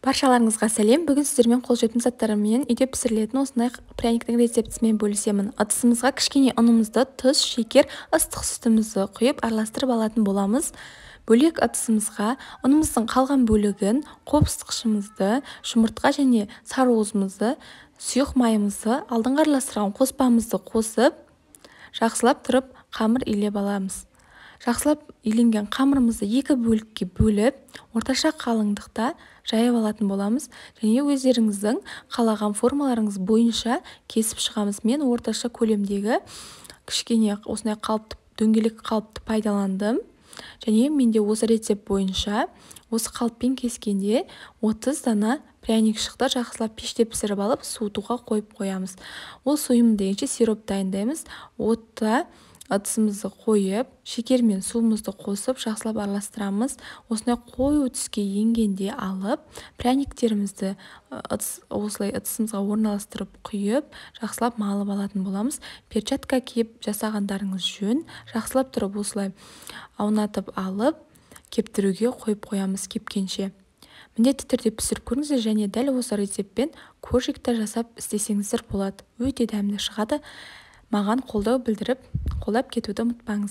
Баршаларыңызға сәлем. Бүгін сіздермен қолжетімді заттарымен үйде пісірілетін осындай пряниктің рецептісімен бөлісемін. Ыдысымызға кішкене ұнымызды, тұз, шекер, ыстық сүтімізді құйып араластырып алатын боламыз. Бөлек ыдысымызға ұнымыздың қалған бөлігін, қопсытқышымызды, жұмыртқа және сарыуызымызды, сұйық майымызды, алдыңғы араластырған қоспамызды қосып, жақсылап тұрып қамыр илеп аламыз. Жақсылап иленген қамырымызды екі бөлікке бөліп, орташа қалыңдықта жайып алатын боламыз. Және өздеріңіздің қалаған формаларыңыз бойынша кесіп шығамыз. Мен орташа көлемдегі кішкене осындай қалыпты, дөңгелек қалыпты пайдаландым. Және менде осы рецепт бойынша осы қалыппен кескенде 30 дана пряник шықты. Жақсылап пеште пісіріп алып, суытуға қойып қоямыз. Ол сойым дегенше сироп дайындаймыз. Отта ыдысымызды қойып, шекер мен суымызды қосып, жақсылап араластырамыз. Осындай қою түске енгенде алып, пряниктерімізді осылай ыдысымызға орналастырып құйып, жақсылап малып алатын боламыз. Перчатка киіп жасағандарыңыз жөн. Жақсылап тұрып осылай аунатып алып, кептіруге қойып қоямыз кепкенше. Міндетті түрде пісіріп көріңіздер, және дәл осы рецептпен коржикті жасап істесеңіздер болады. Өте дәмді шығады. Маған қолдау білдіріп, қолдап кетуді ұмытпаңыз.